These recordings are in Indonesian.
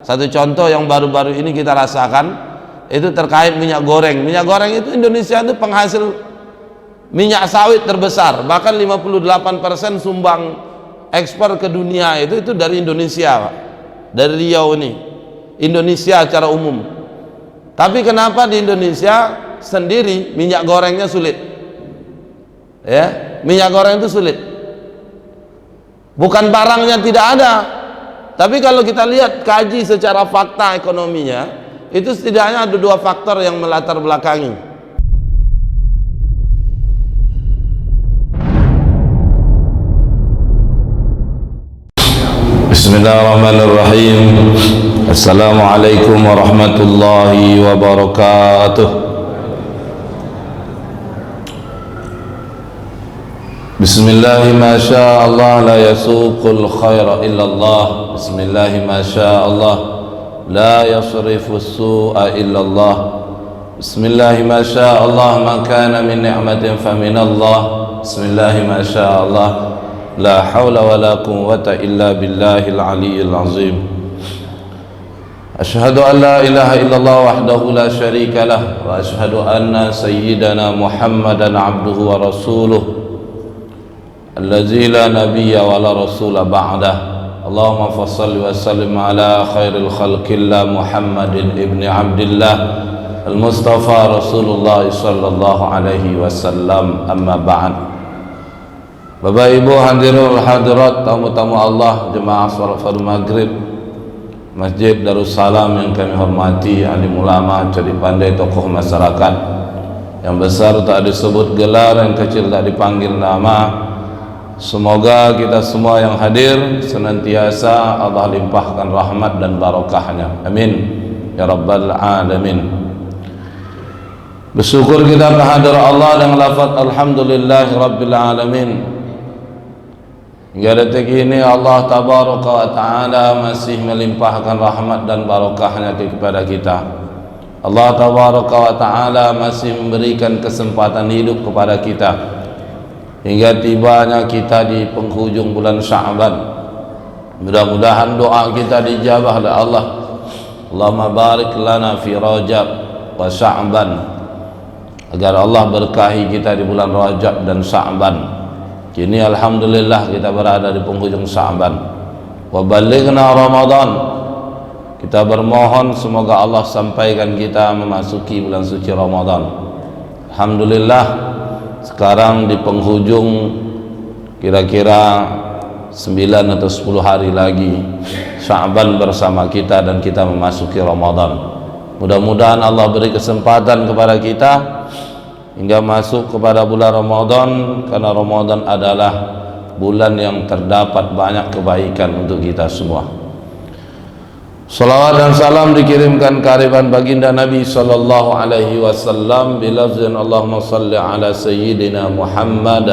Satu contoh yang baru-baru ini kita rasakan itu terkait minyak goreng. Minyak goreng itu Indonesia itu penghasil minyak sawit terbesar, bahkan 58% sumbang ekspor ke dunia itu dari Indonesia, Pak. Dari Riau ini, Indonesia secara umum. Tapi kenapa di Indonesia sendiri minyak gorengnya sulit? Ya, minyak goreng itu sulit. Bukan barangnya tidak ada, tapi kalau kita lihat kaji secara fakta ekonominya, itu setidaknya ada dua faktor yang melatar belakangi. Bismillahirrahmanirrahim. Assalamualaikum warahmatullahi wabarakatuh. Bismillahi ma syaa Allah la yasuqul khaira illa Allah. Bismillahi ma syaa Allah la yasrifu as-su'a illa Allah. Bismillahi ma syaa Allah ma kana min ni'matin fa min Allah. Bismillahi ma syaa Allah la hawla wa la quwwata illa billahil aliyyil azim. Ashhadu an la ilaha illallah wahdahu la syarika lah wa ashhadu anna sayyidana Muhammadan abduhu wa rasuluh allazi la nabiyya wa la rasula ba'dah. Allahumma fassalli wa sallim ala khairil khalqillah Muhammadin ibni Abdillah al-Mustafa Rasulullah sallallahu alaihi wasallam. Amma ba'd. Bapak Ibu hadirin hadirat, tamu-tamu Allah, jemaah salat fardu maghrib Masjid Darussalam yang kami hormati, alim ulama, cerdik pandai, tokoh masyarakat, yang besar tak disebut gelar, yang kecil tak dipanggil nama. Semoga kita semua yang hadir senantiasa Allah limpahkan rahmat dan barakahnya, amin ya rabbal alamin. Bersyukur kita kehadirat Allah dengan lafaz alhamdulillahi rabbil alamin. Hingga detik ini Allah tabaraka wa ta'ala masih melimpahkan rahmat dan barakahnya kepada kita. Allah tabaraka wa ta'ala masih memberikan kesempatan hidup kepada kita hingga tibanya kita di penghujung bulan Sya'ban. Mudah-mudahan doa kita dijabah oleh Allah. Allahumma barik lana fi Rajab wa Sya'ban, agar Allah berkahi kita di bulan Rajab dan Sya'ban. Kini alhamdulillah kita berada di penghujung Sya'ban. Wa balighna Ramadan. Kita bermohon semoga Allah sampaikan kita memasuki bulan suci Ramadan. Alhamdulillah, sekarang di penghujung kira-kira 9 atau 10 hari lagi Sya'ban bersama kita dan kita memasuki Ramadan. Mudah-mudahan Allah beri kesempatan kepada kita hingga masuk kepada bulan Ramadan, karena Ramadan adalah bulan yang terdapat banyak kebaikan untuk kita semua. Salawat dan salam dikirimkan kehadiran baginda Nabi sallallahu alaihi wasallam bilafzin Allahumma salli ala sayyidina Muhammad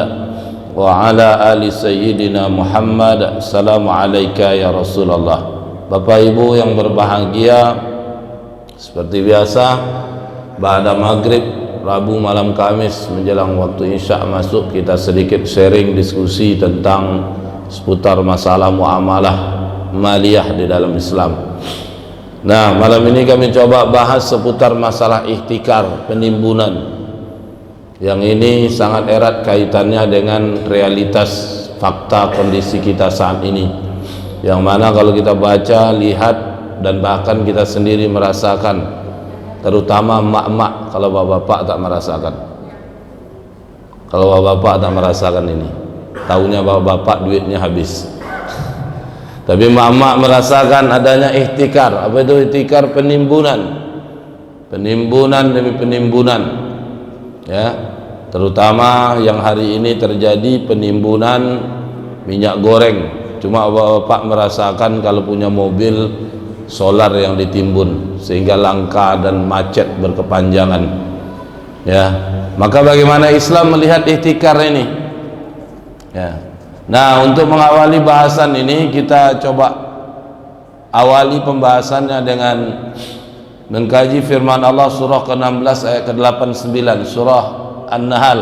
wa ala ali sayyidina Muhammad. Assalamu alayka ya Rasulullah. Bapak Ibu yang berbahagia, seperti biasa ba'da maghrib Rabu malam Kamis menjelang waktu Isya masuk, kita sedikit sharing diskusi tentang seputar masalah muamalah maliyah di dalam Islam. Nah, malam ini kami coba bahas seputar masalah ihtikar, penimbunan, yang ini sangat erat kaitannya dengan realitas fakta kondisi kita saat ini, yang mana kalau kita baca, lihat, dan bahkan kita sendiri merasakan, terutama mak-mak. Kalau bapak-bapak tak merasakan, kalau bapak-bapak tak merasakan ini, tahunya bapak-bapak duitnya habis. Tapi mak-mak merasakan adanya ihtikar. Apa itu ihtikar? Penimbunan, penimbunan demi penimbunan, ya. Terutama yang hari ini terjadi penimbunan minyak goreng. Cuma bapak-bapak merasakan kalau punya mobil solar yang ditimbun sehingga langka dan macet berkepanjangan, ya. Maka bagaimana Islam melihat ihtikar ini, ya. Nah, untuk mengawali bahasan ini kita coba awali pembahasannya dengan mengkaji firman Allah surah ke-16 ayat ke-89, surah An-Nahl.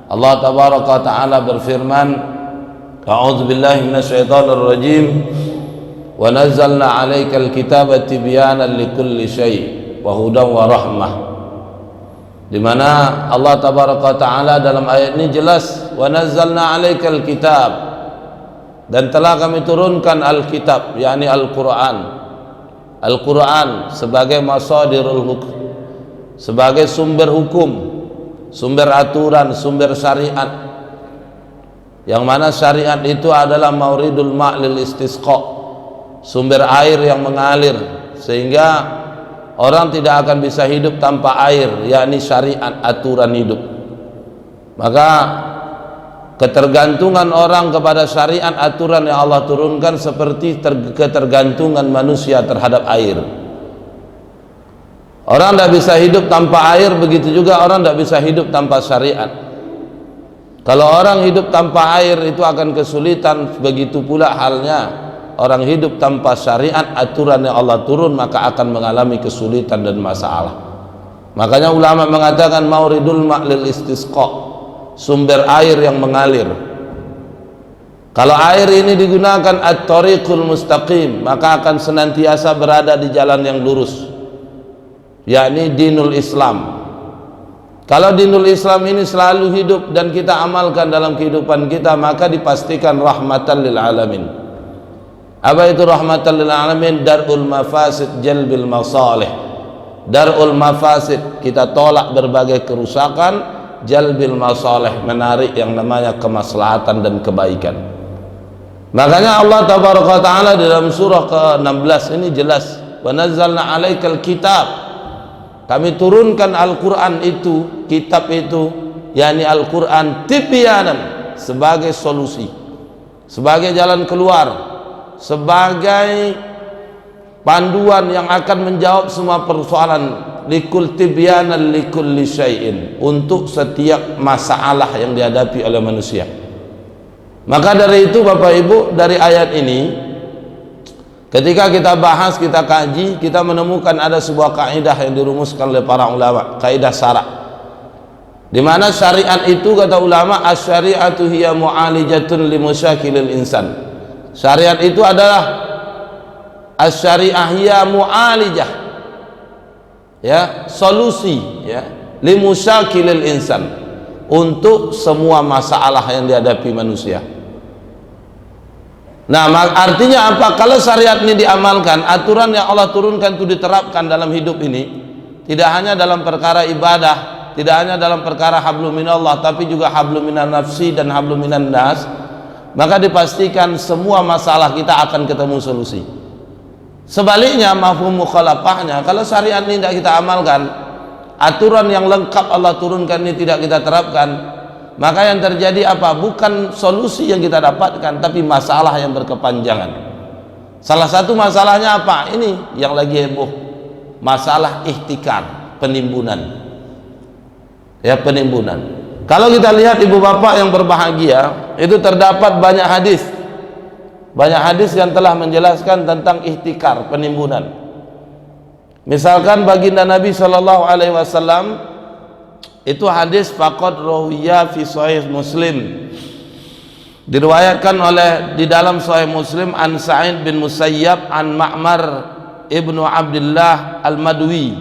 Allah tabaraka wa ta'ala berfirman, a'udzubillahi minasyaitonir rajim, wa nazzalna 'alaikal kitaba tibyanan likulli syai' wa hudan wa rahmah. Di mana Allah tabaraka taala dalam ayat ini jelas, wa nazzalna 'alaikal kitab, dan telah kami turunkan Alkitab, yakni Al-Quran. Al-Quran sebagai masadirul hukum, sebagai sumber hukum, sumber aturan, sumber syariat, yang mana syariat itu adalah mauridul ma'lil istisqa, sumber air yang mengalir, sehingga orang tidak akan bisa hidup tanpa air, yakni syariat, aturan hidup. Maka ketergantungan orang kepada syariat, aturan yang Allah turunkan seperti ketergantungan manusia terhadap air. Orang tidak bisa hidup tanpa air, begitu juga orang tidak bisa hidup tanpa syariat. Kalau orang hidup tanpa air itu akan kesulitan, begitu pula halnya orang hidup tanpa syariat, aturan yang Allah turun, maka akan mengalami kesulitan dan masalah. Makanya ulama mengatakan mauridul ma'lil istisqa, sumber air yang mengalir. Kalau air ini digunakan at-tariqul mustaqim, maka akan senantiasa berada di jalan yang lurus, yakni dinul Islam. Kalau dinul Islam ini selalu hidup dan kita amalkan dalam kehidupan kita, maka dipastikan rahmatan lil alamin. Apa itu rahmatan lil alamin? Darul mafasid jalbil masalih. Darul mafasid, kita tolak berbagai kerusakan, jalbil masalih, menarik yang namanya kemaslahatan dan kebaikan. Makanya Allah tabaraka taala dalam surah ke-16 ini jelas, wa nazzalna 'alaikal kitab, kami turunkan Al-Quran itu, kitab itu, yakni Al-Quran, tibyanan, sebagai solusi, sebagai jalan keluar, sebagai panduan yang akan menjawab semua persoalan, likul tibyanan likulli syai'in, untuk setiap masalah yang dihadapi oleh manusia. Maka dari itu Bapak Ibu, dari ayat ini, ketika kita bahas, kita kaji, kita menemukan ada sebuah kaidah yang dirumuskan oleh para ulama, kaidah syara', di mana syariat itu, kata ulama, asy-syari'atu hiya mu'alijatun li musyakilil insan. Syariat itu adalah asy-syari'ah hiya mu'alijah, ya, solusi, ya, li musyakilil insan, untuk semua masalah yang dihadapi manusia. Nah, artinya apa? Kalau syariat ini diamalkan, aturan yang Allah turunkan itu diterapkan dalam hidup ini, tidak hanya dalam perkara ibadah, tidak hanya dalam perkara hablum minallah, tapi juga hablum minan nafsi dan hablum minan nas, maka dipastikan semua masalah kita akan ketemu solusi. Sebaliknya, mafhum mukhalafahnya, kalau syariat ini tidak kita amalkan, aturan yang lengkap Allah turunkan ini tidak kita terapkan, maka yang terjadi apa? Bukan solusi yang kita dapatkan, tapi masalah yang berkepanjangan. Salah satu masalahnya apa? Ini yang lagi heboh, masalah ihtikar, penimbunan, ya, penimbunan. Kalau kita lihat ibu bapak yang berbahagia, itu terdapat banyak hadis yang telah menjelaskan tentang ihtikar, penimbunan. Misalkan baginda Nabi SAW, itu hadis faqad rawiya fi sahih Muslim, diriwayatkan oleh di dalam sahih Muslim, an Sa'id bin Musayyab an Ma'mar ibnu Abdullah al-Madwi,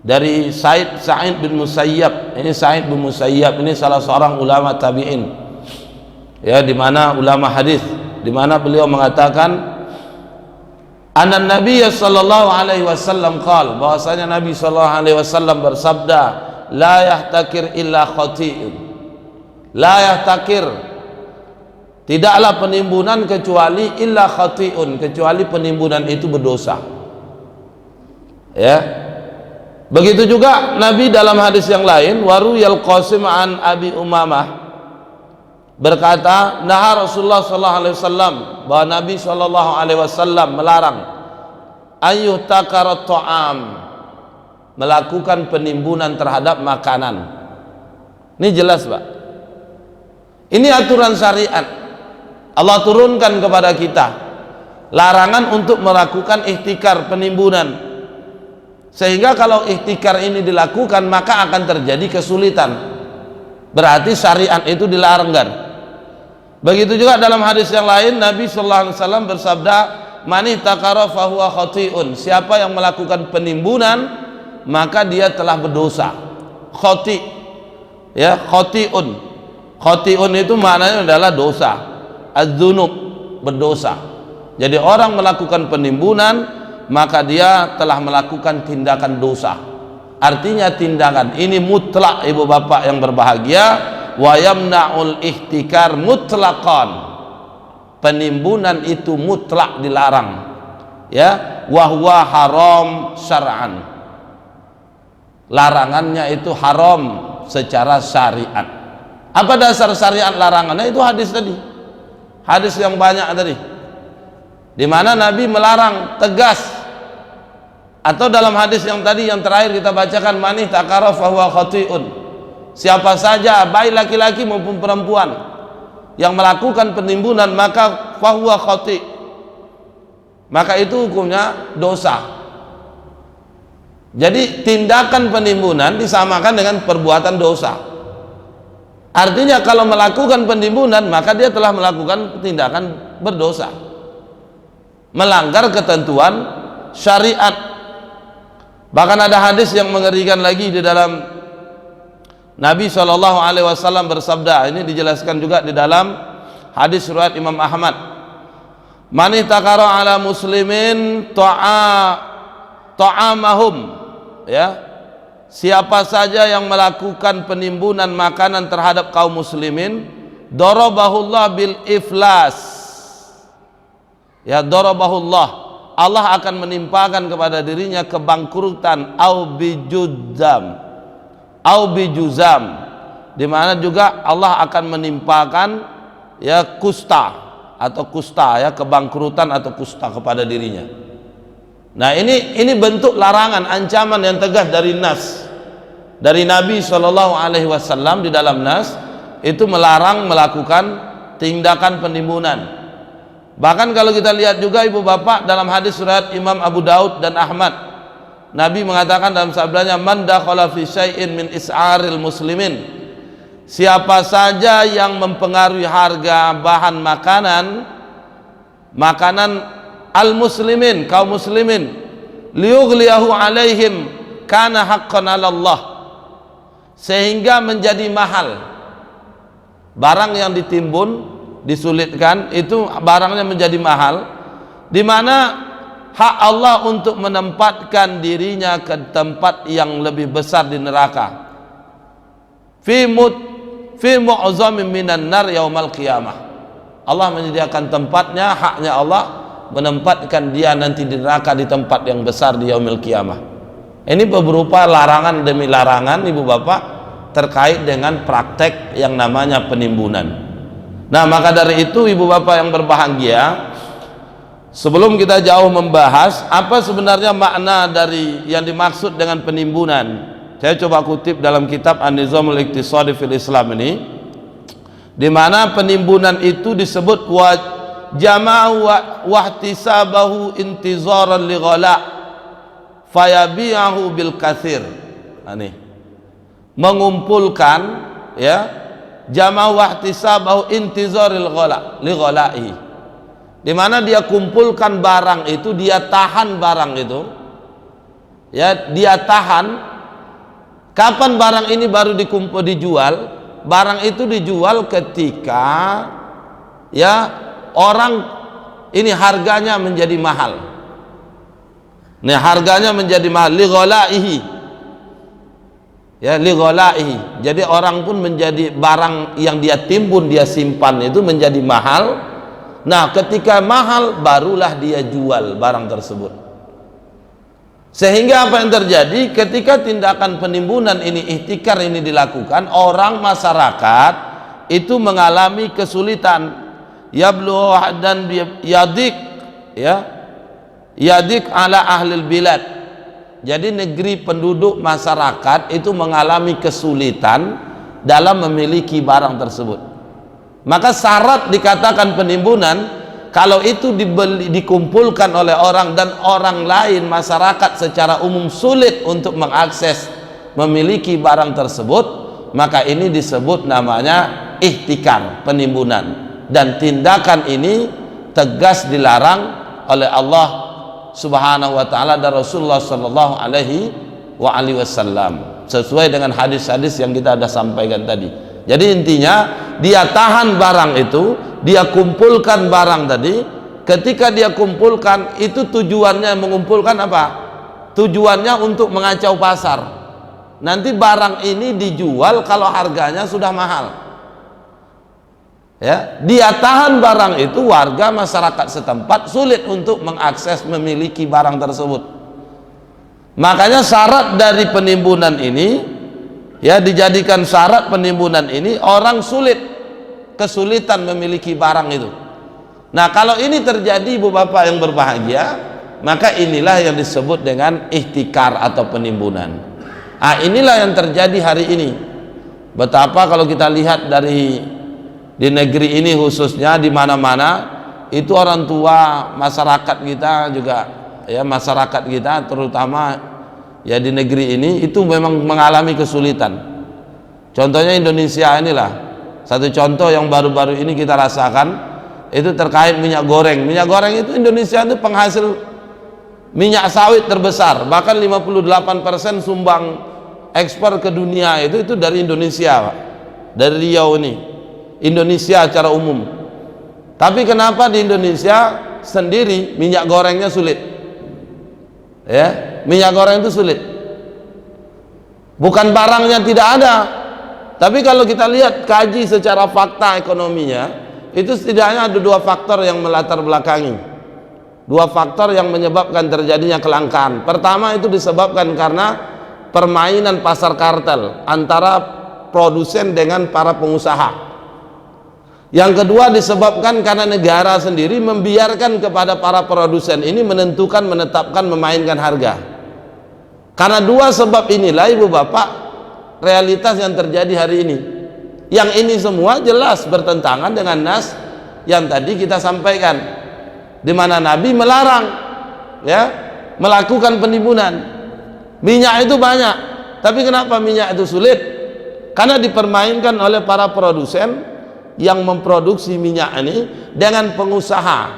dari Sa'id bin Musayyab. Ini Sa'id bin Musayyab ini salah seorang ulama tabi'in, ya, di mana ulama hadis, di mana beliau mengatakan anna Nabiy sallallahu alaihi wasallam qala, bahwasanya Nabi sallallahu alaihi wasallam bersabda, la yahtakir illa khati'un, la yahtakir, tidaklah penimbunan kecuali illa khati'un, kecuali penimbunan itu berdosa, ya. Begitu juga Nabi dalam hadis yang lain, waruyal Qasim an Abi Umamah, berkata, nah Rasulullah sallallahu alaihi wasallam, bahwa Nabi sallallahu alaihi wasallam melarang ayyuhtakarat ta'am, melakukan penimbunan terhadap makanan. Ini jelas, Pak. Ini aturan syariat Allah turunkan kepada kita, larangan untuk melakukan ihtikar, penimbunan, sehingga kalau ihtikar ini dilakukan maka akan terjadi kesulitan, berarti syariat itu dilanggar. Begitu juga dalam hadis yang lain, Nabi sallallahu alaihi wasallam bersabda, man ihtakara fahuwa khati'un, siapa yang melakukan penimbunan maka dia telah berdosa. Khati, ya, khati'un. Khati'un itu maknanya adalah dosa. Az-dzunub, berdosa. Jadi orang melakukan penimbunan maka dia telah melakukan tindakan dosa. Artinya tindakan ini mutlak, ibu bapak yang berbahagia, wa yamna'ul ihtikar mutlaqan. Penimbunan itu mutlak dilarang, ya, wa huwa haram syar'an. Larangannya itu haram secara syariat. Apa dasar syariat larangannya? Itu hadis tadi, hadis yang banyak tadi, di mana Nabi melarang tegas. Atau dalam hadis yang tadi yang terakhir kita bacakan, man ihtakara fahuwa khati'un, siapa saja baik laki-laki maupun perempuan yang melakukan penimbunan maka fahuwa khati', maka itu hukumnya dosa. Jadi tindakan penimbunan disamakan dengan perbuatan dosa. Artinya kalau melakukan penimbunan maka dia telah melakukan tindakan berdosa, melanggar ketentuan syariat. Bahkan ada hadis yang mengerikan lagi di dalam Nabi SAW bersabda, ini dijelaskan juga di dalam hadis riwayat Imam Ahmad, man ihtakara ala muslimin ta'amahum, ya, siapa saja yang melakukan penimbunan makanan terhadap kaum muslimin, darabahullah bil iflas, ya, darabahullah, Allah akan menimpakan kepada dirinya kebangkrutan, au bijuzam, di mana juga Allah akan menimpakan, ya, kusta, ya, kebangkrutan atau kusta kepada dirinya. Nah, ini bentuk larangan, ancaman yang tegas dari nas, dari Nabi SAW di dalam nas itu melarang melakukan tindakan penimbunan. Bahkan kalau kita lihat juga ibu bapak dalam hadis riwayat Imam Abu Daud dan Ahmad, Nabi mengatakan dalam sabdanya, man dakhala fi syai'in min is'aril muslimin, siapa saja yang mempengaruhi harga bahan makanan al muslimin, kaum muslimin, liyughliyahu alaihim kana haqqan 'ala Allah, sehingga menjadi mahal barang yang ditimbun, disulitkan, itu barangnya menjadi mahal, di mana hak Allah untuk menempatkan dirinya ke tempat yang lebih besar di neraka, fi mu'zamin minan nar yaumal qiyamah. Allah menyediakan tempatnya, haknya Allah menempatkan dia nanti di neraka di tempat yang besar di yaumil qiyamah. Ini berupa larangan demi larangan ibu bapak terkait dengan praktek yang namanya penimbunan. Nah, maka dari itu ibu bapak yang berbahagia, sebelum kita jauh membahas apa sebenarnya makna dari yang dimaksud dengan penimbunan, saya coba kutip dalam kitab An-Nizamul Iqtisadi fil Islam ini, di mana penimbunan itu disebut wa jama'u wahtisabahu intizaran li ghala fayabi'ahu bil katsir. Ini mengumpulkan, ya, jama' wahtisabahu intizaril ghala li ghalaihi, di mana dia kumpulkan barang itu, dia tahan barang itu, ya, dia tahan. Kapan barang ini baru dijual? Barang itu dijual ketika, ya, orang ini harganya menjadi mahal. Nah, harganya menjadi mahal li ghalaihi, ya, li ghalaihi. Jadi orang pun menjadi barang yang dia timbun, dia simpan itu menjadi mahal. Nah, ketika mahal barulah dia jual barang tersebut. Sehingga apa yang terjadi ketika tindakan penimbunan ini, ihtikar ini dilakukan, orang masyarakat itu mengalami kesulitan, yablu dan yadik, ya, yadik ala ahlil bilad. Jadi negeri penduduk masyarakat itu mengalami kesulitan dalam memiliki barang tersebut. Maka syarat dikatakan penimbunan kalau itu dikumpulkan oleh orang dan orang lain, masyarakat secara umum sulit untuk mengakses memiliki barang tersebut, maka ini disebut namanya ihtikar, penimbunan. Dan tindakan ini tegas dilarang oleh Allah Subhanahu wa taala dan Rasulullah sallallahu alaihi wasallam sesuai dengan hadis-hadis yang kita sudah sampaikan tadi. Jadi intinya dia tahan barang itu, dia kumpulkan barang tadi. Ketika dia kumpulkan itu tujuannya mengumpulkan apa? Tujuannya untuk mengacau pasar. Nanti barang ini dijual kalau harganya sudah mahal. Ya, dia tahan barang itu, warga masyarakat setempat sulit untuk mengakses memiliki barang tersebut. Makanya syarat dari penimbunan ini, ya, dijadikan syarat penimbunan ini, orang kesulitan memiliki barang itu. Nah, kalau ini terjadi ibu bapak yang berbahagia, maka inilah yang disebut dengan ihtikar atau penimbunan. Nah, inilah yang terjadi hari ini. Betapa kalau kita lihat di negeri ini khususnya, di mana-mana itu orang tua masyarakat kita juga, ya, masyarakat kita terutama ya di negeri ini itu memang mengalami kesulitan. Contohnya Indonesia inilah satu contoh yang baru-baru ini kita rasakan, itu terkait minyak goreng. Minyak goreng itu Indonesia itu penghasil minyak sawit terbesar, bahkan 58% sumbang ekspor ke dunia itu dari Indonesia, Pak. Dari Riau ini, Indonesia secara umum. Tapi kenapa di Indonesia sendiri minyak gorengnya sulit? Ya, minyak goreng itu sulit. Bukan barangnya tidak ada, tapi kalau kita lihat kaji secara fakta ekonominya, itu setidaknya ada dua faktor yang melatar belakangi, dua faktor yang menyebabkan terjadinya kelangkaan. Pertama itu disebabkan karena permainan pasar kartel antara produsen dengan para pengusaha. Yang kedua disebabkan karena negara sendiri membiarkan kepada para produsen ini menetapkan, memainkan harga. Karena dua sebab inilah ibu bapak realitas yang terjadi hari ini. Yang ini semua jelas bertentangan dengan nas yang tadi kita sampaikan, di mana Nabi melarang, ya, melakukan penimbunan. Minyak itu banyak, tapi kenapa minyak itu sulit? Karena dipermainkan oleh para produsen yang memproduksi minyak ini dengan pengusaha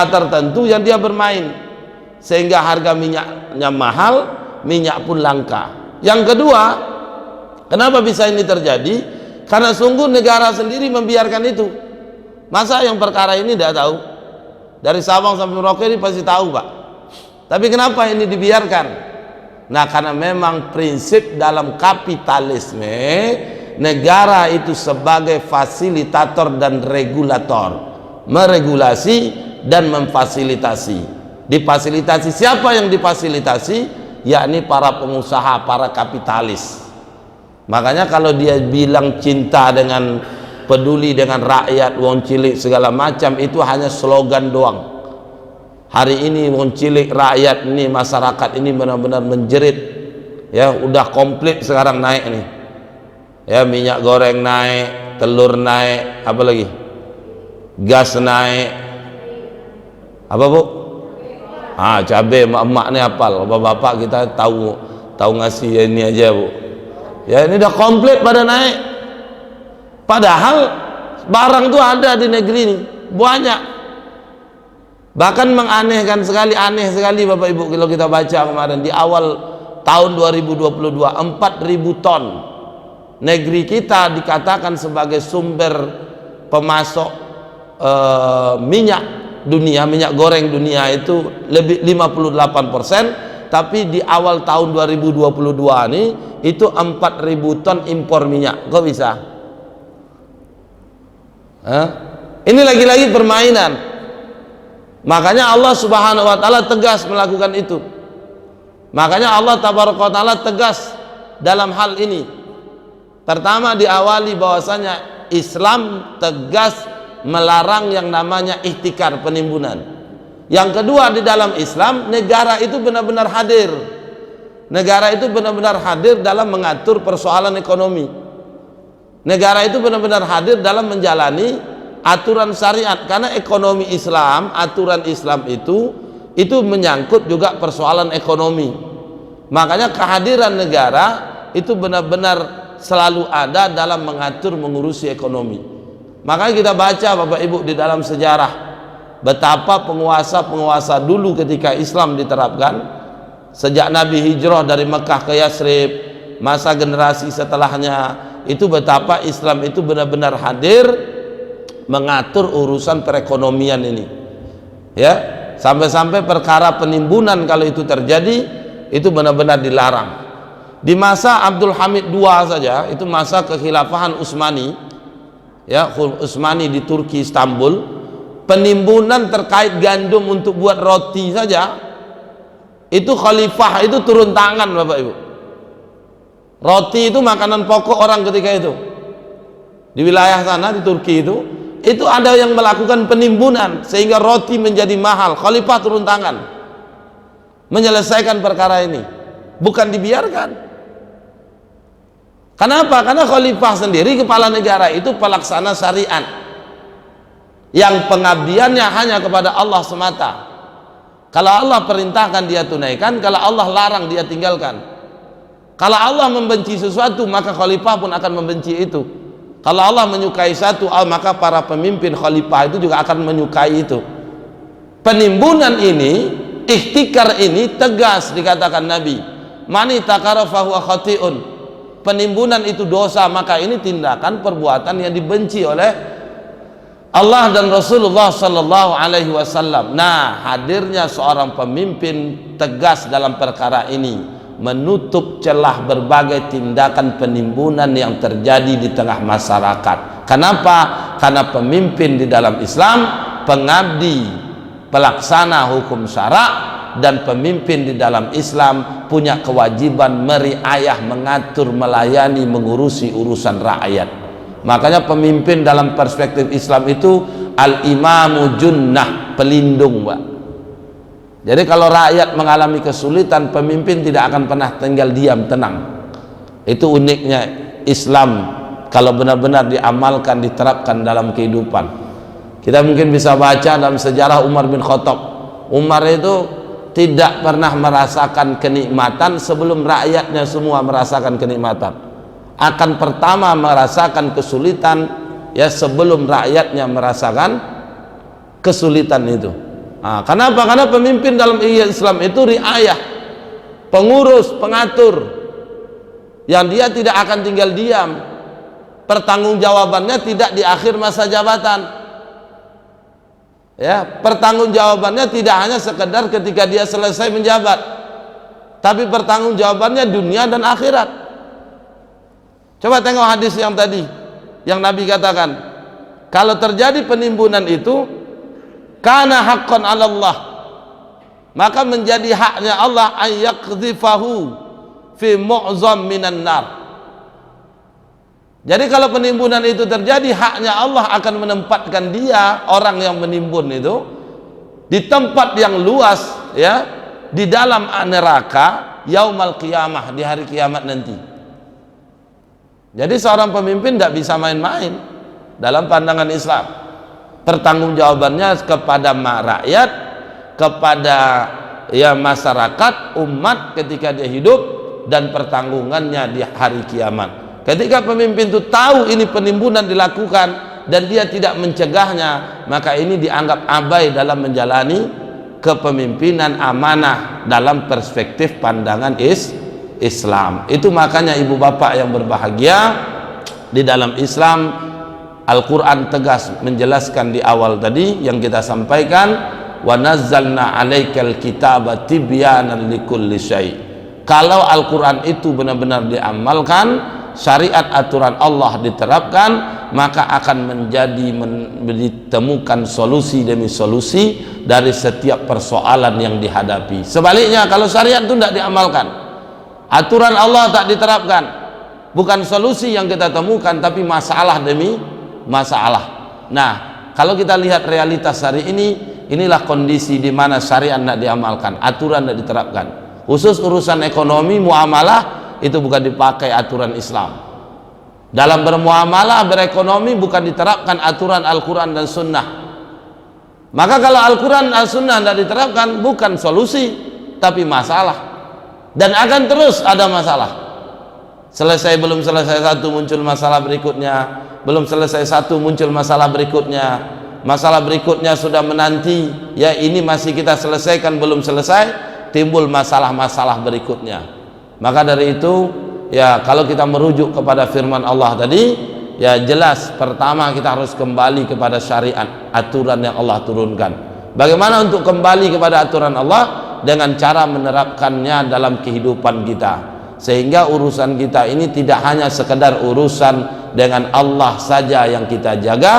tertentu yang dia bermain, sehingga harga minyaknya mahal, minyak pun langka. Yang kedua, kenapa bisa ini terjadi? Karena sungguh negara sendiri membiarkan itu. Masa yang perkara ini tidak tahu? Dari Sabang sampai Merauke ini pasti tahu, Pak. Tapi kenapa ini dibiarkan? Nah, karena memang prinsip dalam kapitalisme, negara itu sebagai fasilitator dan regulator, meregulasi dan memfasilitasi. Difasilitasi siapa yang difasilitasi? Yakni para pengusaha, para kapitalis. Makanya kalau dia bilang cinta dengan, peduli dengan rakyat, wong cilik segala macam, itu hanya slogan doang. Hari ini wong cilik, rakyat ini, masyarakat ini benar-benar menjerit, ya, udah komplit sekarang naik nih, ya, minyak goreng naik, telur naik, apa lagi, gas naik, apa bu? Cabai, emak-emak ini hafal, bapak-bapak kita tahu ngasih ini aja bu. Ya, ini udah komplit pada naik. Padahal barang itu ada di negeri ini banyak. Bahkan menganehkan sekali, aneh sekali Bapak Ibu kalau kita baca kemarin di awal tahun 2022, 4.000 ton negeri kita dikatakan sebagai sumber pemasok minyak dunia, minyak goreng dunia itu lebih 58%, tapi di awal tahun 2022 ini itu 4.000 ton impor minyak. Kok bisa? Ini lagi-lagi permainan. Makanya Allah Subhanahu wa taala tegas melakukan itu. Makanya Allah Tabaraka wa taala tegas dalam hal ini. Pertama diawali bahwasanya Islam tegas melarang yang namanya ihtikar, penimbunan. Yang kedua, di dalam Islam negara itu benar-benar hadir. Negara itu benar-benar hadir dalam mengatur persoalan ekonomi. Negara itu benar-benar hadir dalam menjalani aturan syariat, karena ekonomi Islam, aturan Islam itu menyangkut juga persoalan ekonomi. Makanya kehadiran negara itu benar-benar selalu ada dalam mengatur, mengurusi ekonomi. Makanya kita baca Bapak Ibu di dalam sejarah, betapa penguasa-penguasa dulu ketika Islam diterapkan, sejak Nabi hijrah dari Mekah ke Yathrib, masa generasi setelahnya, itu betapa Islam itu benar-benar hadir mengatur urusan perekonomian ini, ya, sampai-sampai perkara penimbunan kalau itu terjadi itu benar-benar dilarang. Di masa Abdul Hamid II saja, itu masa kekhilafahan Utsmani, ya, Utsmani di Turki, Istanbul, penimbunan terkait gandum untuk buat roti saja, itu khalifah itu turun tangan, Bapak Ibu. Roti itu makanan pokok orang ketika itu. Di wilayah sana di Turki itu ada yang melakukan penimbunan sehingga roti menjadi mahal. Khalifah turun tangan menyelesaikan perkara ini, bukan dibiarkan. Kenapa? Karena khalifah sendiri, kepala negara itu pelaksana syariat yang pengabdiannya hanya kepada Allah semata. Kalau Allah perintahkan dia tunaikan, kalau Allah larang dia tinggalkan. Kalau Allah membenci sesuatu, maka khalifah pun akan membenci itu. Kalau Allah menyukai satu, maka para pemimpin khalifah itu juga akan menyukai itu. Penimbunan ini, ihtikar ini tegas dikatakan Nabi, mani takara fahuwa khati'un. Penimbunan itu dosa, maka ini tindakan perbuatan yang dibenci oleh Allah dan Rasulullah sallallahu alaihi wasallam. Nah, hadirnya seorang pemimpin tegas dalam perkara ini menutup celah berbagai tindakan penimbunan yang terjadi di tengah masyarakat. Kenapa? Karena pemimpin di dalam Islam pengabdi, pelaksana hukum syara, dan pemimpin di dalam Islam punya kewajiban meriayah, mengatur, melayani, mengurusi urusan rakyat. Makanya pemimpin dalam perspektif Islam itu al-imamu junnah, pelindung, Pak. Jadi kalau rakyat mengalami kesulitan, pemimpin tidak akan pernah tinggal diam, tenang. Itu uniknya Islam kalau benar-benar diamalkan, diterapkan dalam kehidupan. Kita mungkin bisa baca dalam sejarah Umar bin Khattab. Umar itu tidak pernah merasakan kenikmatan sebelum rakyatnya semua merasakan kenikmatan. Akan pertama merasakan kesulitan, ya, sebelum rakyatnya merasakan kesulitan itu. Nah, kenapa? Karena pemimpin dalam Islam itu riayah, pengurus, pengatur, yang dia tidak akan tinggal diam. Pertanggungjawabannya tidak di akhir masa jabatan. Ya, pertanggungjawabannya tidak hanya sekedar ketika dia selesai menjabat, tapi pertanggungjawabannya dunia dan akhirat. Coba tengok hadis yang tadi, yang Nabi katakan, kalau terjadi penimbunan itu, kana haqqan 'ala Allah, maka menjadi haknya Allah ayyaqdhifahu fi mu'zam minan nar. Jadi kalau penimbunan itu terjadi, haknya Allah akan menempatkan dia, orang yang menimbun itu, di tempat yang luas, ya, di dalam neraka yaumal qiyamah, di hari kiamat nanti. Jadi seorang pemimpin tidak bisa main-main dalam pandangan Islam. Pertanggungjawabannya kepada rakyat, kepada, ya, masyarakat, umat ketika dia hidup, dan pertanggungannya di hari kiamat. Ketika pemimpin itu tahu ini penimbunan dilakukan dan dia tidak mencegahnya, maka ini dianggap abai dalam menjalani kepemimpinan amanah dalam perspektif pandangan Islam. Itu makanya ibu bapak yang berbahagia, di dalam Islam Al-Quran tegas menjelaskan di awal tadi yang kita sampaikan, wa nazzalna 'alaikal kitaba tibyanan likulli syai'. Kalau Al-Quran itu benar-benar diamalkan, syariat aturan Allah diterapkan, maka akan ditemukan solusi demi solusi dari setiap persoalan yang dihadapi. Sebaliknya kalau syariat itu tidak diamalkan, aturan Allah tak diterapkan, bukan solusi yang kita temukan, tapi masalah demi masalah. Nah, kalau kita lihat realitas hari ini, inilah kondisi di mana syariat tidak diamalkan, aturan tidak diterapkan. Khusus urusan ekonomi, muamalah, itu bukan dipakai aturan Islam. Dalam bermuamalah, berekonomi, bukan diterapkan aturan Al-Quran dan Sunnah. Maka kalau Al-Quran dan Sunnah tidak diterapkan, bukan solusi, tapi masalah. Dan akan terus ada masalah. Belum selesai satu, muncul masalah berikutnya. Belum selesai satu, muncul masalah berikutnya. masalah berikutnya sudah menanti, ya ini masih kita selesaikan belum selesai, timbul masalah-masalah berikutnya. Maka dari itu, ya kalau kita merujuk kepada firman Allah tadi, ya jelas pertama kita harus kembali kepada syariat, aturan yang Allah turunkan. Bagaimana untuk kembali kepada aturan Allah? Dengan cara menerapkannya dalam kehidupan kita, sehingga urusan kita ini tidak hanya sekedar urusan dengan Allah saja yang kita jaga,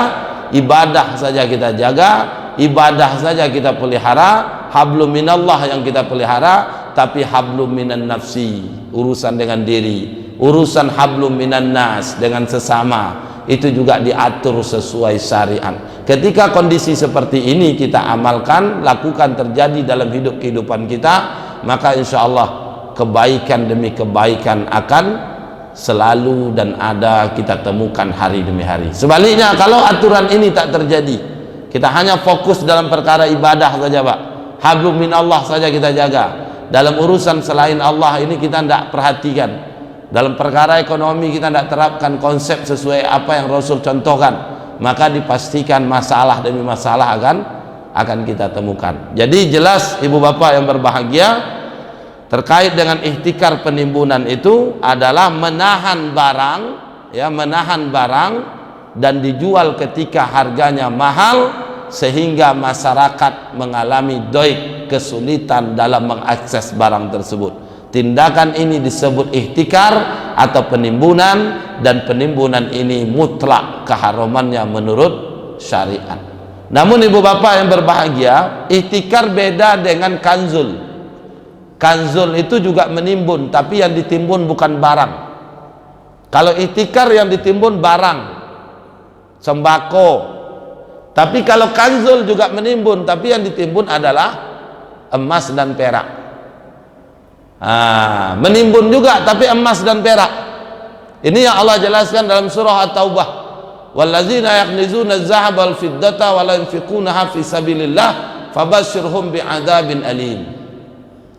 ibadah saja kita jaga, ibadah saja kita pelihara, hablum minallah yang kita pelihara, tapi hablum minan nafsi, urusan dengan diri, urusan hablum minan nas, dengan sesama, itu juga diatur sesuai syariat. Ketika kondisi seperti ini kita amalkan, lakukan, terjadi dalam hidup kehidupan kita, maka insya Allah kebaikan demi kebaikan akan selalu dan ada kita temukan hari demi hari. Sebaliknya, kalau aturan ini tak terjadi, kita hanya fokus dalam perkara ibadah saja, Pak, hablum minallah saja kita jaga, dalam urusan selain Allah ini kita tidak perhatikan, dalam perkara ekonomi kita tidak terapkan konsep sesuai apa yang Rasul contohkan, maka dipastikan masalah demi masalah akan kita temukan. Jadi jelas ibu bapak yang berbahagia, terkait dengan ihtikar penimbunan itu adalah menahan barang, ya, menahan barang dan dijual ketika harganya mahal, sehingga masyarakat mengalami doik, kesulitan dalam mengakses barang tersebut. Tindakan ini disebut ihtikar atau penimbunan, dan penimbunan ini mutlak keharumannya menurut syariat. Namun ibu bapak yang berbahagia, ihtikar beda dengan kanzul. Kanzul itu juga menimbun, tapi yang ditimbun bukan barang. Kalau ihtikar yang ditimbun barang, sembako. Tapi kalau kanzul juga menimbun, tapi yang ditimbun adalah emas dan perak. Menimbun juga tapi emas dan perak. Ini yang Allah jelaskan dalam surah At-Taubah, wallazina yaknizuna az-zahaba wal fiddata wa la yunfiqunaha fi sabilillah fabashshirhum bi'adzabin alim.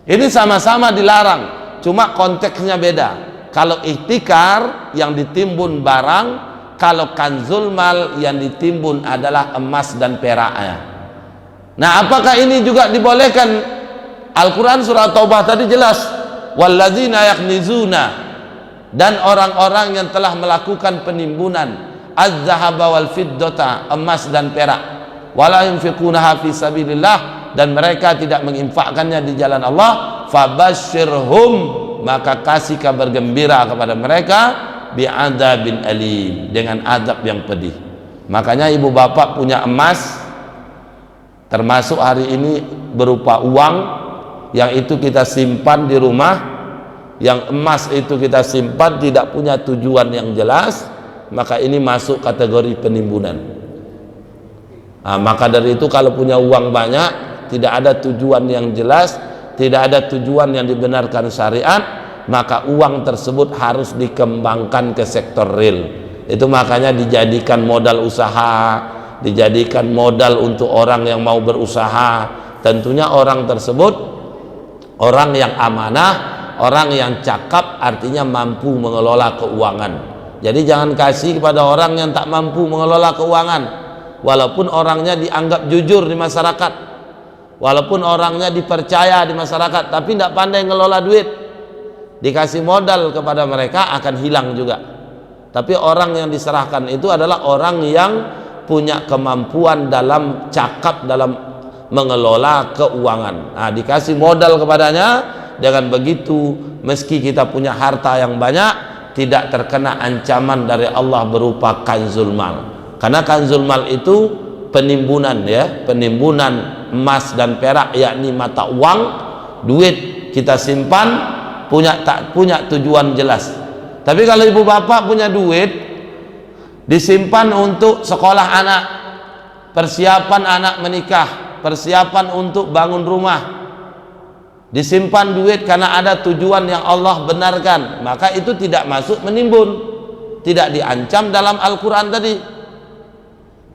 Ini sama-sama dilarang, cuma konteksnya beda. Kalau ihtikar yang ditimbun barang, kalau kanzul mal yang ditimbun adalah emas dan peraknya. Nah, apakah ini juga dibolehkan? Al-Quran surah Taubah tadi jelas, walladzina yaknizuna, dan orang-orang yang telah melakukan penimbunan az-zahaba wal fiddata, emas dan perak, wala yunfiqunaha fi sabilillah, dan mereka tidak menginfakkannya di jalan Allah, fabashshirhum, maka kasih kabar gembira kepada mereka, bi'adzabin alim, dengan azab yang pedih. Makanya ibu bapak punya emas, termasuk hari ini berupa uang, yang itu kita simpan di rumah, yang emas itu kita simpan tidak punya tujuan yang jelas, maka ini masuk kategori penimbunan. Maka dari itu kalau punya uang banyak, tidak ada tujuan yang jelas, tidak ada tujuan yang dibenarkan syariat, maka uang tersebut harus dikembangkan ke sektor real. Itu makanya dijadikan modal usaha, dijadikan modal untuk orang yang mau berusaha. Tentunya orang tersebut orang yang amanah, orang yang cakap, artinya mampu mengelola keuangan. Jadi jangan kasih kepada orang yang tak mampu mengelola keuangan, walaupun orangnya dianggap jujur di masyarakat, walaupun orangnya dipercaya di masyarakat, tapi tidak pandai mengelola duit. Dikasih modal kepada mereka akan hilang juga. Tapi orang yang diserahkan itu adalah orang yang punya kemampuan dalam cakap, dalam mengelola keuangan. Dikasih modal kepadanya, dengan begitu meski kita punya harta yang banyak, tidak terkena ancaman dari Allah berupa kanzul mal. Karena kanzul mal itu penimbunan, ya, penimbunan emas dan perak, yakni mata uang, duit kita simpan, tak punya tujuan jelas. Tapi kalau ibu bapak punya duit, disimpan untuk sekolah anak, persiapan anak menikah, persiapan untuk bangun rumah, disimpan duit karena ada tujuan yang Allah benarkan, maka itu tidak masuk menimbun, tidak diancam dalam Al-Quran tadi.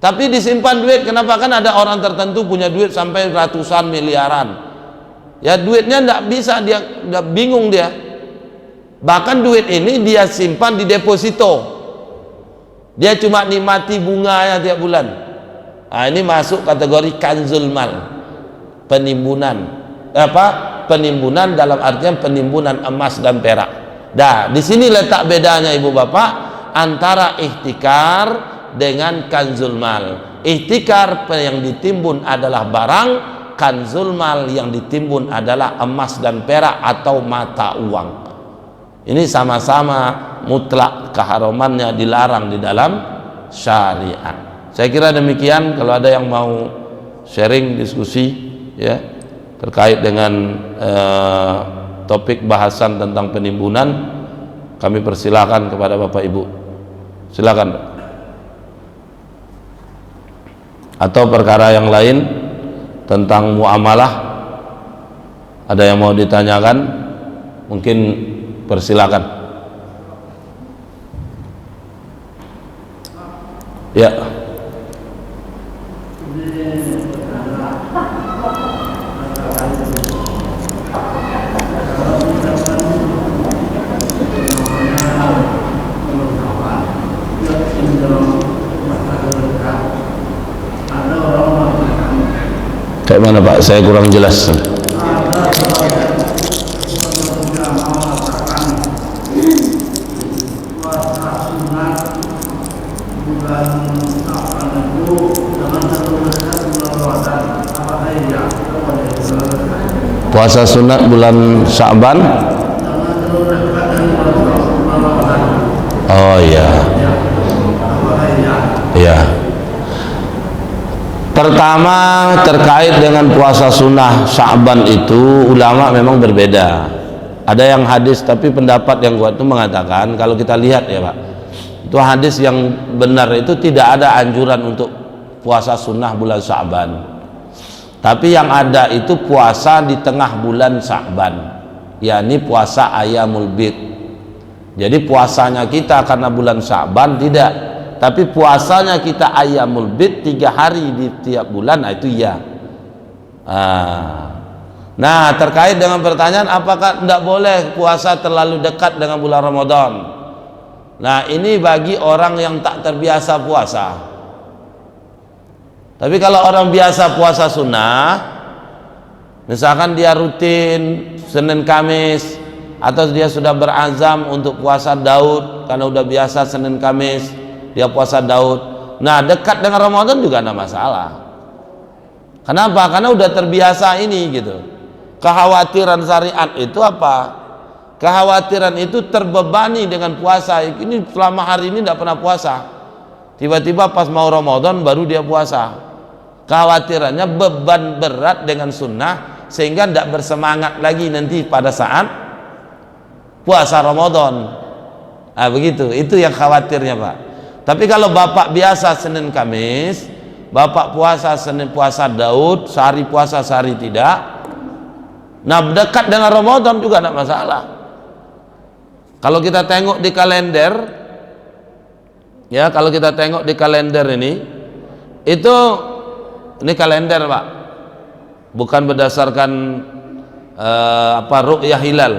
Tapi disimpan duit, kenapa? Kan ada orang tertentu punya duit sampai ratusan miliaran, ya duitnya tidak bisa, dia bingung dia. Bahkan duit ini dia simpan di deposito, dia cuma nikmati bunganya tiap bulan. Nah, ini masuk kategori kanzul mal, penimbunan. Penimbunan dalam artian penimbunan emas dan perak. Nah, di sini letak bedanya ibu bapak antara ihtikar dengan kanzul mal. Ihtikar yang ditimbun adalah barang, kanzul mal yang ditimbun adalah emas dan perak atau mata uang. Ini sama-sama mutlak keharamannya, dilarang di dalam syariat. Saya kira demikian. Kalau ada yang mau sharing diskusi ya terkait dengan topik bahasan tentang penimbunan, kami persilakan kepada Bapak Ibu. Silakan. Atau perkara yang lain tentang muamalah, ada yang mau ditanyakan? Mungkin persilakan. Ya. Kayak mana Pak? Saya kurang jelas. Puasa sunat bulan Sya'ban. Oh iya. Iya. Pertama, terkait dengan puasa sunnah Sya'ban itu ulama memang berbeda. Ada yang hadis, tapi pendapat yang kuat itu mengatakan, kalau kita lihat ya Pak, itu hadis yang benar itu tidak ada anjuran untuk puasa sunnah bulan Sya'ban. Tapi yang ada itu puasa di tengah bulan Sya'ban, yakni puasa Ayyamul Bid. Jadi puasanya kita karena bulan Sya'ban tidak, tapi puasanya kita Ayyamul Bid 3 hari di tiap bulan, itu ya. Nah, terkait dengan pertanyaan apakah tidak boleh puasa terlalu dekat dengan bulan Ramadan. Nah, ini bagi orang yang tak terbiasa puasa. Tapi kalau orang biasa puasa sunnah, misalkan dia rutin Senin Kamis, atau dia sudah berazam untuk puasa Daud karena udah biasa Senin Kamis dia puasa Daud, nah dekat dengan Ramadan juga ada masalah. Kenapa? Karena udah terbiasa ini gitu. Kekhawatiran syariat itu apa? Kekhawatiran itu terbebani dengan puasa. Ini selama hari ini tidak pernah puasa, tiba-tiba pas mau Ramadan baru dia puasa. Kekhawatirannya beban berat dengan sunnah sehingga tidak bersemangat lagi nanti pada saat puasa Ramadan. Nah begitu, itu yang khawatirnya Pak. Tapi kalau bapak biasa Senin Kamis, bapak puasa Senin puasa Daud, sehari puasa sehari tidak, nah dekat dengan Ramadan juga tidak masalah. Kalau kita tengok di kalender ya, kalau kita tengok di kalender ini kalender Pak, bukan berdasarkan ru'yah hilal.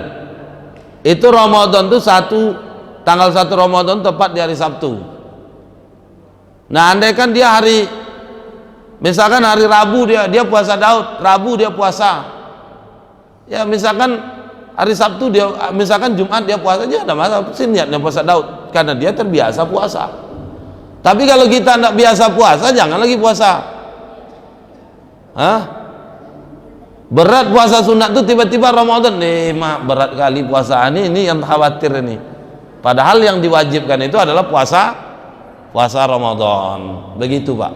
Itu Ramadan itu tanggal 1 Ramadan tepat di hari Sabtu. Nah andai kan dia misalkan hari Rabu dia puasa Daud, Rabu dia puasa ya, misalkan hari Sabtu misalkan Jumat dia puasa aja, ada masalah sih niatnya puasa Daud karena dia terbiasa puasa. Tapi kalau kita tidak biasa puasa, jangan lagi puasa. Berat puasa sunat tuh tiba-tiba Ramadan nih, berat kali puasa ini yang khawatir ini. Padahal yang diwajibkan itu adalah puasa Ramadan. Begitu Pak.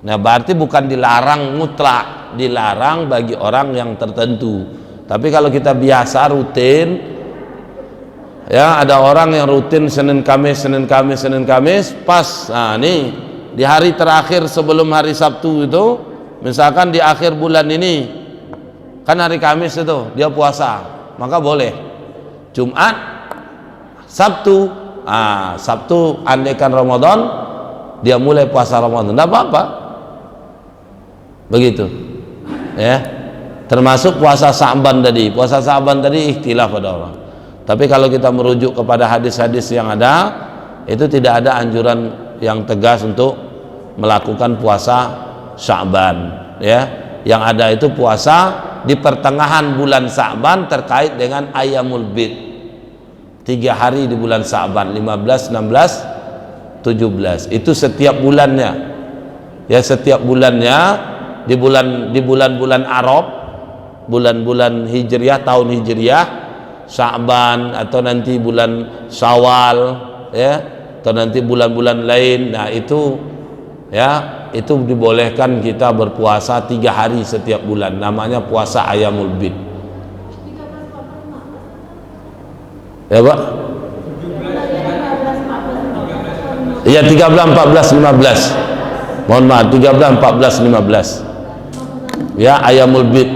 Nah berarti bukan dilarang mutlak, dilarang bagi orang yang tertentu. Tapi kalau kita biasa rutin ya, ada orang yang rutin Senin Kamis pas, nah nih di hari terakhir sebelum hari Sabtu itu, misalkan di akhir bulan ini kan hari Kamis itu dia puasa, maka boleh Jumat, Sabtu. Sabtu andaikan Ramadan dia mulai puasa Ramadan, tidak apa-apa. Begitu ya, termasuk puasa Sya'ban tadi. Puasa Sya'ban tadi ikhtilaf pada orang. Tapi kalau kita merujuk kepada hadis-hadis yang ada, itu tidak ada anjuran yang tegas untuk melakukan puasa Sya'ban, ya. Yang ada itu puasa di pertengahan bulan Sya'ban terkait dengan Ayyamul Bid, 3 hari di bulan Sya'ban, 15, 16, 17. Itu setiap bulannya, ya, setiap bulannya di bulan-bulan Arab, bulan-bulan Hijriah, tahun Hijriah, Sya'ban atau nanti bulan Syawal, ya, atau nanti bulan-bulan lain. Nah itu, ya, itu dibolehkan kita berpuasa 3 hari setiap bulan, namanya puasa Ayyamul Bid, ya Pak. Iya, 13, 14, 15. Mohon maaf, 13, 14, 15. Ya, Ayyamul Bid.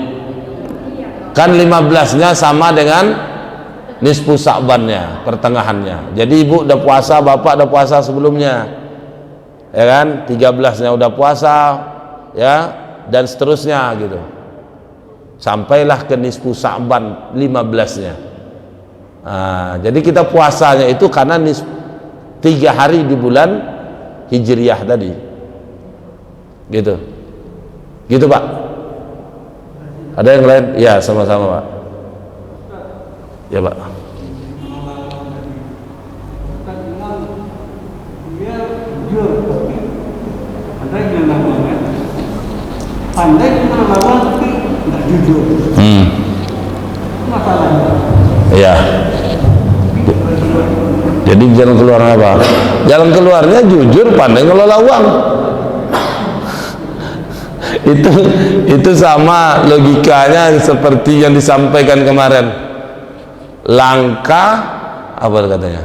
Kan 15-nya sama dengan nisfu Sya'bannya, pertengahannya. Jadi ibu udah puasa, bapak udah puasa sebelumnya, ya kan? 13-nya udah puasa, ya, dan seterusnya gitu. Sampailah ke nisfu Sya'ban 15-nya. Nah, jadi kita puasanya itu karena 3 hari di bulan Hijriah tadi, gitu, gitu Pak. Ada yang lain? Ya, sama-sama Pak. Ya Pak. Pandai kita lawan tapi nggak jujur. Masalahnya. Ya. Jadi jalan keluarnya apa? Jalan keluarnya jujur, pandai ngelola uang. Itu sama logikanya seperti yang disampaikan kemarin. Langka, apa katanya?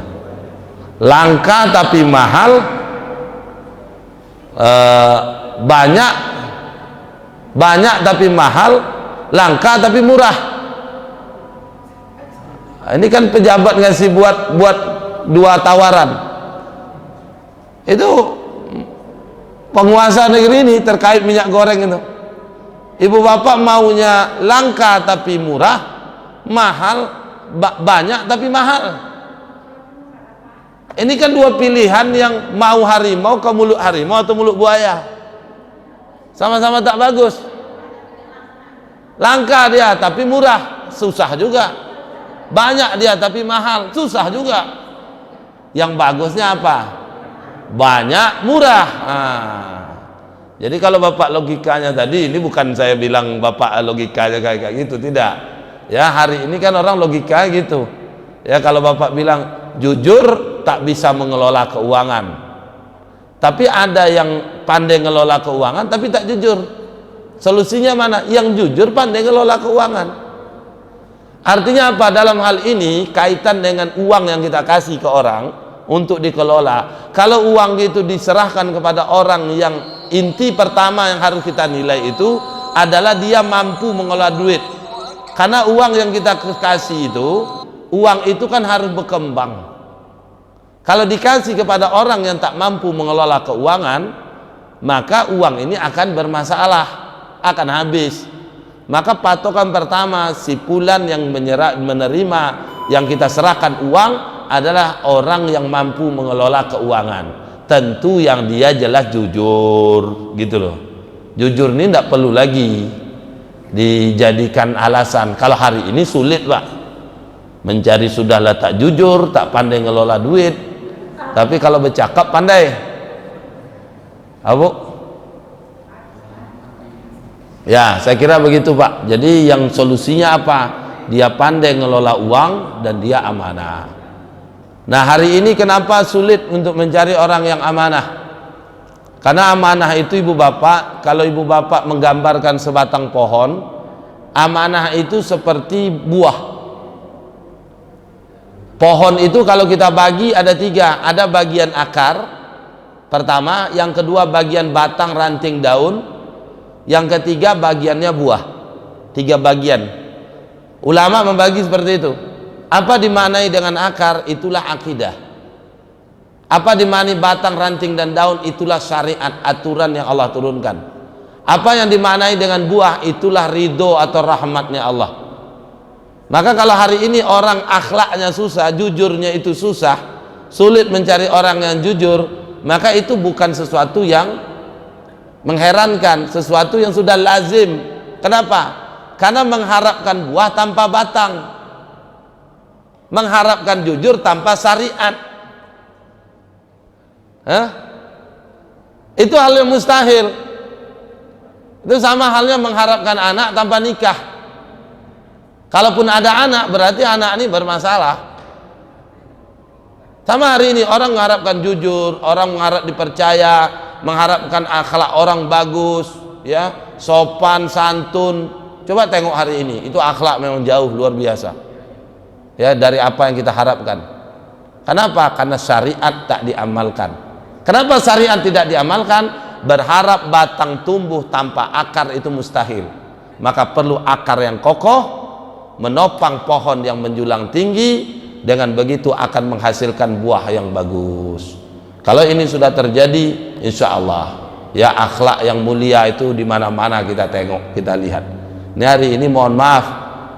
Langka tapi mahal, banyak tapi mahal, langka tapi murah. Ini kan pejabat ngasih buat 2 tawaran. Itu penguasa negeri ini terkait minyak goreng itu. Ibu bapak maunya langka tapi murah, mahal, banyak tapi mahal. Ini kan 2 pilihan yang mau harimau ke mulut harimau atau mulut buaya. Sama-sama tak bagus. Langka dia tapi murah, susah juga. Banyak dia tapi mahal, susah juga. Yang bagusnya apa? Banyak, murah. Jadi kalau bapak logikanya tadi, ini bukan saya bilang bapak logikanya kayak gitu, tidak. Ya, hari ini kan orang logika gitu. Ya, kalau bapak bilang jujur tak bisa mengelola keuangan, tapi ada yang pandai ngelola keuangan tapi tak jujur. Solusinya mana? Yang jujur pandai ngelola keuangan. Artinya apa? Dalam hal ini kaitan dengan uang yang kita kasih ke orang untuk dikelola. Kalau uang itu diserahkan kepada orang yang inti pertama yang harus kita nilai itu adalah dia mampu mengelola duit. Karena uang yang kita kasih itu, uang itu kan harus berkembang. Kalau dikasih kepada orang yang tak mampu mengelola keuangan, maka uang ini akan bermasalah, akan habis. Maka patokan pertama si fulan yang menerima yang kita serahkan uang adalah orang yang mampu mengelola keuangan. Tentu yang dia jelas jujur, gitu loh. Jujur ini tidak perlu lagi dijadikan alasan. Kalau hari ini sulit Pak, mencari sudahlah tak jujur, tak pandai ngelola duit. Tapi kalau bercakap pandai. Abu? Ya, saya kira begitu Pak. Jadi yang solusinya apa? Dia pandai ngelola uang dan dia amanah. Nah, hari ini kenapa sulit untuk mencari orang yang amanah? Karena amanah itu ibu bapak, kalau ibu bapak menggambarkan sebatang pohon, amanah itu seperti buah. Pohon itu kalau kita bagi ada 3, ada bagian akar pertama, yang kedua bagian batang, ranting, daun, yang ketiga bagiannya buah. 3 bagian. Ulama membagi seperti itu. Apa dimaknai dengan akar? Itulah akidah. Apa dimaknai batang, ranting dan daun? Itulah syariat, aturan yang Allah turunkan. Apa yang dimaknai dengan buah? Itulah ridho atau rahmatnya Allah. Maka kalau hari ini orang akhlaknya susah, jujurnya itu susah, sulit mencari orang yang jujur, maka itu bukan sesuatu yang Mengherankan, sesuatu yang sudah lazim. Kenapa? Karena mengharapkan buah tanpa batang, mengharapkan jujur tanpa syariat. Itu hal yang mustahil. Itu sama halnya mengharapkan anak tanpa nikah. Kalaupun ada anak, berarti anak ini bermasalah. Sama hari ini orang mengharapkan jujur, orang mengharap dipercaya, mengharapkan akhlak orang bagus, ya, sopan santun. Coba tengok hari ini, itu akhlak memang jauh luar biasa, ya, dari apa yang kita harapkan. Kenapa? Karena syariat tak diamalkan. Kenapa syariat tidak diamalkan? Berharap batang tumbuh tanpa akar itu mustahil. Maka perlu akar yang kokoh, menopang pohon yang menjulang tinggi. Dengan begitu akan menghasilkan buah yang bagus. Kalau ini sudah terjadi, insya Allah, ya, akhlak yang mulia itu di mana-mana kita tengok, kita lihat. Ini hari ini mohon maaf,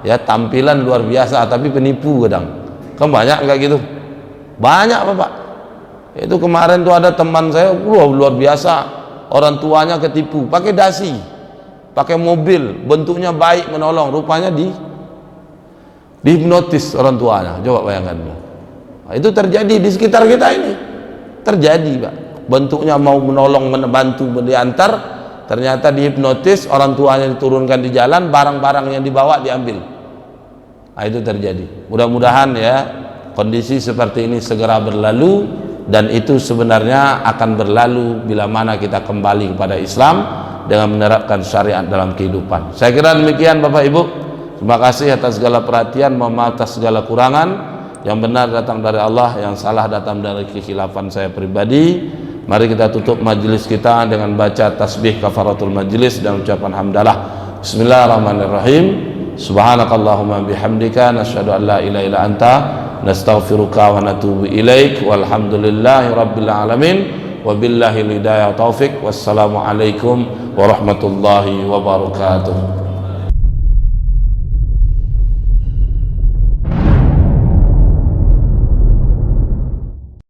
ya, tampilan luar biasa tapi penipu kadang. Kan banyak nggak gitu? Banyak, Bapak. Itu kemarin tuh ada teman saya, luar biasa, orang tuanya ketipu, pakai dasi, pakai mobil, bentuknya baik menolong, rupanya dihipnotis orang tuanya. Coba bayangkan. Nah, itu terjadi di sekitar kita ini. Terjadi, Pak. Bentuknya mau menolong, membantu, diantar, ternyata dihipnotis, orang tuanya diturunkan di jalan, barang-barang yang dibawa diambil. Nah, itu terjadi. Mudah-mudahan ya kondisi seperti ini segera berlalu, dan itu sebenarnya akan berlalu bila mana kita kembali kepada Islam dengan menerapkan syariat dalam kehidupan. Saya kira demikian, Bapak Ibu. Terima kasih atas segala perhatian, mohon maaf atas segala kurangan. Yang benar datang dari Allah, yang salah datang dari kekhilafan saya pribadi. Mari kita tutup majelis kita dengan baca tasbih kafaratul majelis dan ucapan hamdalah. Bismillahirrahmanirrahim. Subhanakallahumma bihamdika nasyhadu an la ilaha illa anta nastaghfiruka wa natubu ilaik. Walhamdulillahi rabbil alamin. Wabillahi hidayah taufik. Wassalamualaikum warahmatullahi wabarakatuh.